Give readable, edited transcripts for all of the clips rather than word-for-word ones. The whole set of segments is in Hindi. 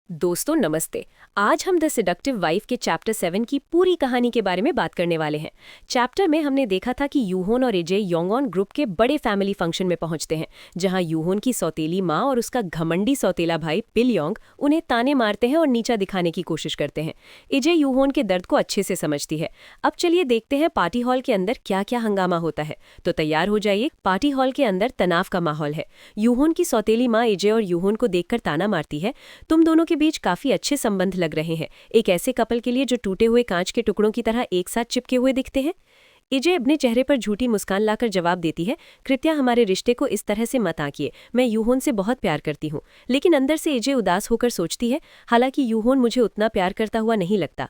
दोस्तों नमस्ते। आज हम द सेडक्टिव वाइफ के चैप्टर 7 की पूरी कहानी के बारे में बात करने वाले हैं। चैप्टर में हमने देखा था कि यूहोन और एजे योंगॉन ग्रुप के बड़े फैमिली फंक्शन में पहुंचते हैं, जहां यूहोन की सौतेली माँ और उसका घमंडी सौतेला भाई पिलयोंग उन्हें ताने मारते हैं और नीचा दिखाने की कोशिश करते हैं। एजे यूहोन के दर्द को अच्छे से समझती है। अब चलिए देखते हैं पार्टी हॉल के अंदर क्या क्या हंगामा होता है। तो तैयार हो जाइए, पार्टी हॉल के अंदर तनाव का माहौल है। यूहोन की सौतेली माँ एजे और यूहोन को देखकर ताना मारती है, तुम दोनों के बीच काफी अच्छे संबंध लग रहे हैं, एक ऐसे कपल के लिए जो टूटे हुए कांच के टुकड़ों की तरह एक साथ चिपके हुए दिखते हैं। एजे अपने चेहरे पर झूठी मुस्कान लाकर जवाब देती है, कृत्या हमारे रिश्ते को इस तरह से मत आंकिए, मैं यूहोन से बहुत प्यार करती हूँ। लेकिन अंदर से एजे उदास होकर सोचती है, हालांकि यूहोन मुझे उतना प्यार करता हुआ नहीं लगता।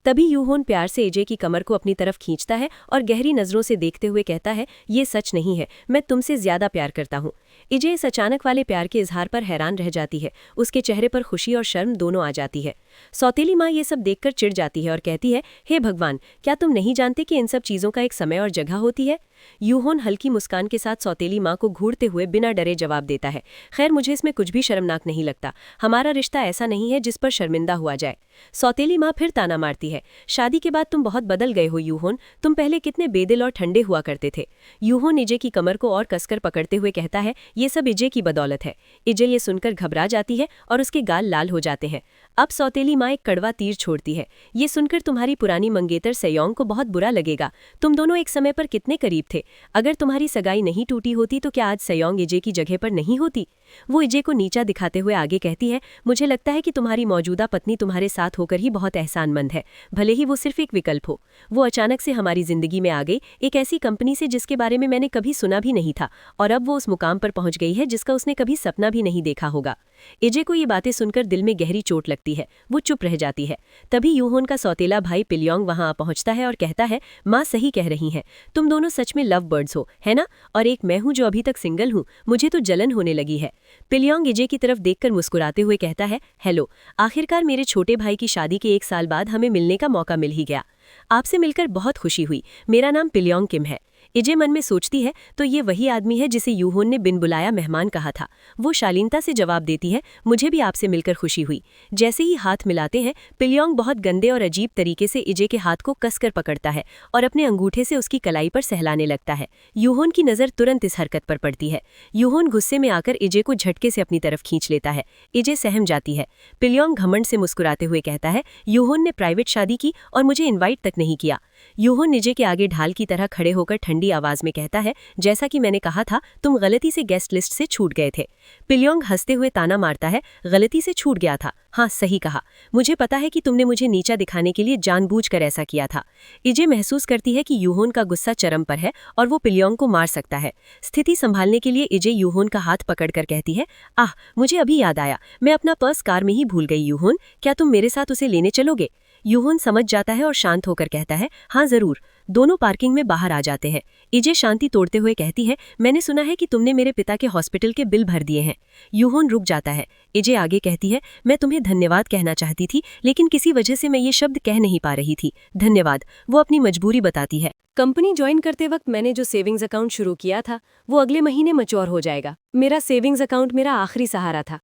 तभी यूहोन प्यार से एजे की कमर को अपनी तरफ खींचता है और गहरी नजरों से देखते हुए कहता है, ये सच नहीं है, मैं तुमसे ज्यादा प्यार करता हूँ। एजे इस अचानक वाले प्यार के इजहार पर हैरान रह जाती है। उसके चेहरे पर खुशी और शर्म दोनों आ जाती है। सौतेली माँ ये सब देखकर चिढ़ जाती है और कहती है, हे भगवान, क्या तुम नहीं जानते कि इन सब चीजों का एक समय और जगह होती है। यूहोन हल्की मुस्कान के साथ सौतेली माँ को घूरते हुए बिना डरे जवाब देता है, खैर मुझे इसमें कुछ भी शर्मनाक नहीं लगता, हमारा रिश्ता ऐसा नहीं है जिस पर शर्मिंदा हुआ जाए। सौतेली माँ फिर ताना मारती है, शादी के बाद तुम बहुत बदल गए हो यूहोन, तुम पहले कितने बेदिल और ठंडे हुआ करते थे। यूहोन इजे की कमर को और कसकर पकड़ते हुए कहता है, ये सब इजे की बदौलत है। इजे ये सुनकर घबरा जाती है और उसके गाल लाल हो जाते हैं। अब सौतेली माँ एक कड़वा तीर छोड़ती है, ये सुनकर तुम्हारी पुरानी मंगेतर सयोंग को बहुत बुरा लगेगा। तुम दोनों एक समय पर कितने करीब थे, अगर तुम्हारी सगाई नहीं टूटी होती तो क्या आज सयोंग इजे की जगह पर नहीं होती। वो इजे को नीचा दिखाते हुए आगे कहती है, मुझे लगता है कि तुम्हारी मौजूदा पत्नी तुम्हारे साथ होकर ही बहुत एहसानमंद है, भले ही वो सिर्फ एक विकल्प हो। वो अचानक से हमारी जिंदगी में आ गई, एक ऐसी कंपनी से जिसके बारे में मैंने कभी सुना भी नहीं था, और अब वो उस मुकाम पर पहुंच गई है जिसका उसने कभी सपना भी नहीं देखा होगा। एजे को ये बातें सुनकर दिल में गहरी चोट लगती है, वो चुप रह जाती है। तभी यूहोन का सौतेला भाई पिलयोंग वहां आ पहुंचता है और कहता है, माँ सही कह रही हैं, तुम दोनों सच में लव बर्ड्स हो, है ना, और एक मैं हूं जो अभी तक सिंगल हूं, मुझे तो जलन होने लगी है। पिलयोंग इजे की तरफ देखकर मुस्कुराते हुए कहता है, हेलो, आखिरकार मेरे छोटे भाई की शादी के 1 साल बाद हमें मिलने का मौका मिल ही गया। आपसे मिलकर बहुत खुशी हुई, मेरा नाम पिलयोंग किम है। इजे मन में सोचती है, तो ये वही आदमी है जिसे यूहोन ने बिन बुलाया मेहमान कहा था। वो शालीनता से जवाब देती है, मुझे भी आपसे मिलकर खुशी हुई। जैसे ही हाथ मिलाते हैं, पिलयोंग बहुत गंदे और अजीब तरीके से इजे के हाथ को कसकर पकड़ता है और अपने अंगूठे से उसकी कलाई पर सहलाने लगता है। यूहोन की नज़र तुरंत इस हरकत पर पड़ती है। यूहोन गुस्से में आकर इजे को झटके से अपनी तरफ खींच लेता है। इजे सहम जाती है। पिलयोंग घमंड से मुस्कुराते हुए कहता है, यूहोन ने प्राइवेट शादी की और मुझे इन्वाइट तक नहीं किया। यूहोन इजे के आगे ढाल की तरह खड़े होकर ठंडी आवाज में कहता है, जैसा कि मैंने कहा था, तुम गलती से गेस्ट लिस्ट से छूट गए थे। पिलयोंग हंसते हुए ताना मारता है, गलती से छूट गया था, हाँ सही कहा, मुझे पता है कि तुमने मुझे नीचा दिखाने के लिए जानबूझकर ऐसा किया था। इजे महसूस करती है कि यूहोन का गुस्सा चरम पर है और वो पिलयोंग को मार सकता है। स्थिति संभालने के लिए इजे यूहोन का हाथ पकड़कर कहती है, आह मुझे अभी याद आया, मैं अपना पर्स कार में ही भूल गई यूहोन, क्या तुम मेरे साथ उसे लेने चलोगे। यूहोन समझ जाता है और शांत होकर कहता है, हाँ जरूर। दोनों पार्किंग में बाहर आ जाते हैं। इजे शांति तोड़ते हुए कहती है, मैंने सुना है कि तुमने मेरे पिता के हॉस्पिटल के बिल भर दिए हैं। यूहोन रुक जाता है। इजे आगे कहती है, मैं तुम्हें धन्यवाद कहना चाहती थी, लेकिन किसी वजह से मैं ये शब्द कह नहीं पा रही थी। धन्यवाद। वो अपनी मजबूरी बताती है। कंपनी ज्वाइन करते वक्त मैंने जो सेविंग्स अकाउंट शुरू किया था, वो अगले महीने मैच्योर हो जाएगा। मेरा सेविंग्स अकाउंट मेरा आखिरी सहारा था।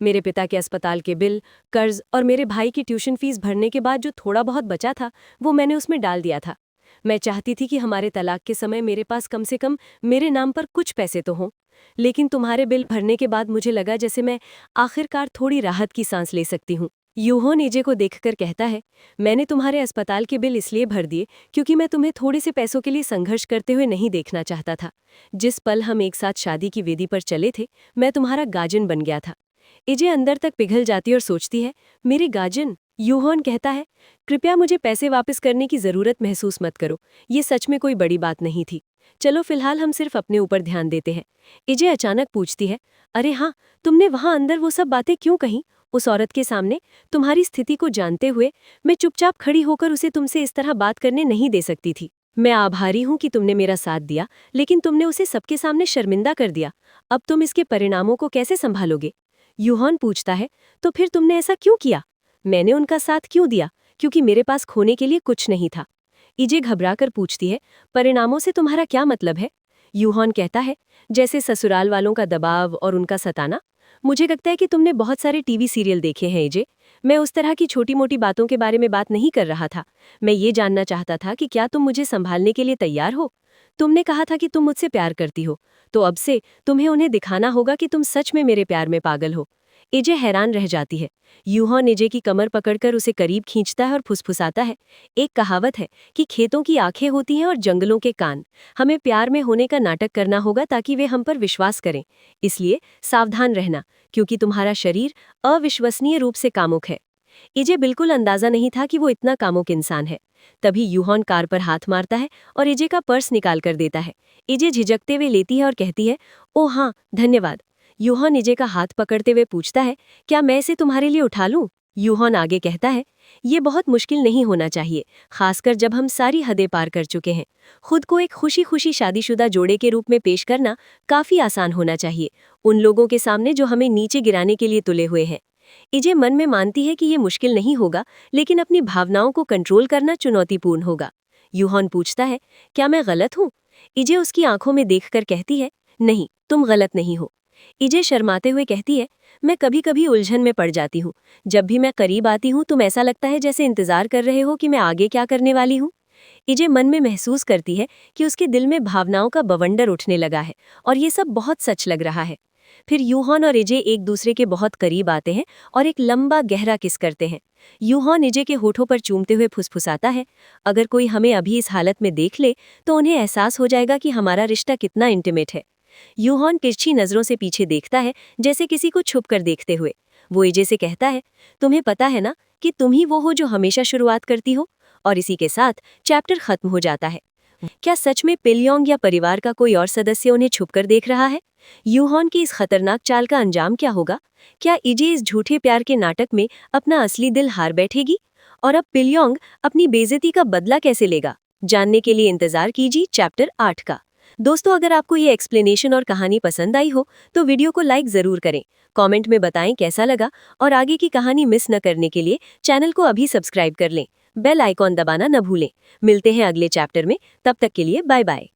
मेरे पिता के अस्पताल के बिल, कर्ज और मेरे भाई की ट्यूशन फीस भरने के बाद जो थोड़ा बहुत बचा था, वो मैंने उसमें डाल दिया था। मैं चाहती थी कि हमारे तलाक के समय मेरे पास कम से कम मेरे नाम पर कुछ पैसे तो हों। लेकिन तुम्हारे बिल भरने के बाद मुझे लगा जैसे मैं आखिरकार थोड़ी राहत की सांस ले सकती हूँ। यूहोन इजे को देखकर कहता है, मैंने तुम्हारे अस्पताल के बिल इसलिए भर दिए क्योंकि मैं तुम्हें थोड़े से पैसों के लिए संघर्ष करते हुए नहीं देखना चाहता था। जिस पल हम एक साथ शादी की वेदी पर चले थे, मैं तुम्हारा गार्जियन बन गया था। इजे अंदर तक पिघल जाती और सोचती है, मेरे गार्जियन। यूहोन कहता है, कृपया मुझे पैसे वापस करने की जरूरत महसूस मत करो, ये सच में कोई बड़ी बात नहीं थी। चलो फिलहाल हम सिर्फ अपने ऊपर ध्यान देते हैं। इजे अचानक पूछती है, अरे हाँ, तुमने वहां अंदर वो सब बातें क्यों कहीं, उस औरत के सामने। तुम्हारी स्थिति को जानते हुए मैं चुपचाप खड़ी होकर उसे तुमसे इस तरह बात करने नहीं दे सकती थी। मैं आभारी हूं कि तुमने मेरा साथ दिया, लेकिन तुमने उसे सबके सामने शर्मिंदा कर दिया। अब तुम इसके परिणामों को कैसे संभालोगे। यूहोन पूछता है, तो फिर तुमने ऐसा क्यों किया। मैंने उनका साथ क्यों दिया, क्योंकि मेरे पास खोने के लिए कुछ नहीं था। इजे घबराकर पूछती है, परिणामों से तुम्हारा क्या मतलब है। यूहोन कहता है, जैसे ससुराल वालों का दबाव और उनका सताना। मुझे लगता है कि तुमने बहुत सारे टीवी सीरियल देखे हैं एजे। मैं उस तरह की छोटी-मोटी बातों के बारे में बात नहीं कर रहा था। मैं ये जानना चाहता था कि क्या तुम मुझे संभालने के लिए तैयार हो? तुमने कहा था कि तुम मुझसे प्यार करती हो, तो अब से तुम्हें उन्हें दिखाना होगा कि तुम सच में मेरे प्यार में पागल हो। एजे हैरान रह जाती है। यूहॉन एजे की कमर पकड़कर उसे करीब खींचता है और फुसफुसाता है। एक कहावत है कि खेतों की आंखें होती हैं और जंगलों के कान। हमें प्यार में होने का नाटक करना होगा ताकि वे हम पर विश्वास करें। इसलिए सावधान रहना, क्योंकि तुम्हारा शरीर अविश्वसनीय रूप से कामुक है। एजे बिल्कुल अंदाजा नहीं था कि वो इतना कामुक इंसान है। तभी यूहॉन कार पर हाथ मारता है और एजे का पर्स निकाल कर देता है। एजे झिझकते हुए लेती है और कहती है, ओह हाँ, धन्यवाद। यूहॉन एजे का हाथ पकड़ते हुए पूछता है, क्या मैं इसे तुम्हारे लिए उठा लूं? यूहॉन आगे कहता है, ये बहुत मुश्किल नहीं होना चाहिए, खासकर जब हम सारी हदें पार कर चुके हैं। खुद को एक खुशी खुशी शादीशुदा जोड़े के रूप में पेश करना काफी आसान होना चाहिए, उन लोगों के सामने जो हमें नीचे गिराने के लिए तुले हुए हैं। इजे मन में मानती है कि ये मुश्किल नहीं होगा, लेकिन अपनी भावनाओं को कंट्रोल करना चुनौतीपूर्ण होगा। यूहॉन पूछता है, क्या मैं गलत हूँ? इजे उसकी आंखों में देखकर कहती है, नहीं, तुम गलत नहीं हो। इजे शर्माते हुए कहती है, मैं कभी कभी उलझन में पड़ जाती हूँ। जब भी मैं करीब आती हूँ तुम ऐसा लगता है जैसे इंतजार कर रहे हो कि मैं आगे क्या करने वाली हूँ। इजे मन में महसूस करती है कि उसके दिल में भावनाओं का बवंडर उठने लगा है और ये सब बहुत सच लग रहा है। फिर यूहॉन और इजे एक दूसरे के बहुत करीब आते हैं और एक लंबा गहरा किस करते हैं। यूहॉन इजे के होठों पर चूमते हुए फुसफुसाता है, अगर कोई हमें अभी इस हालत में देख ले तो उन्हें एहसास हो जाएगा कि हमारा रिश्ता कितना इंटीमेट है। यूहॉन तिरछी नजरों से पीछे देखता है, जैसे किसी को छुप कर देखते हुए। वो इजे से कहता है, तुम्हें पता है ना कि तुम ही वो हो जो हमेशा शुरुआत करती हो। और इसी के साथ चैप्टर खत्म हो जाता है। क्या सच में पिलयोंग या परिवार का कोई और सदस्य उन्हें छुपकर देख रहा है? यूहॉन की इस खतरनाक चाल का अंजाम क्या होगा? क्या इजे इस झूठे प्यार के नाटक में अपना असली दिल हार बैठेगी? और अब पिलयोंग अपनी बेइज्जती का बदला कैसे लेगा? जानने के लिए इंतजार कीजिए चैप्टर 8 का। दोस्तों, अगर आपको ये एक्सप्लेनेशन और कहानी पसंद आई हो तो वीडियो को लाइक जरूर करें, कमेंट में बताएं कैसा लगा, और आगे की कहानी मिस न करने के लिए चैनल को अभी सब्सक्राइब कर लें। बेल आइकॉन दबाना न भूलें। मिलते हैं अगले चैप्टर में, तब तक के लिए बाय बाय।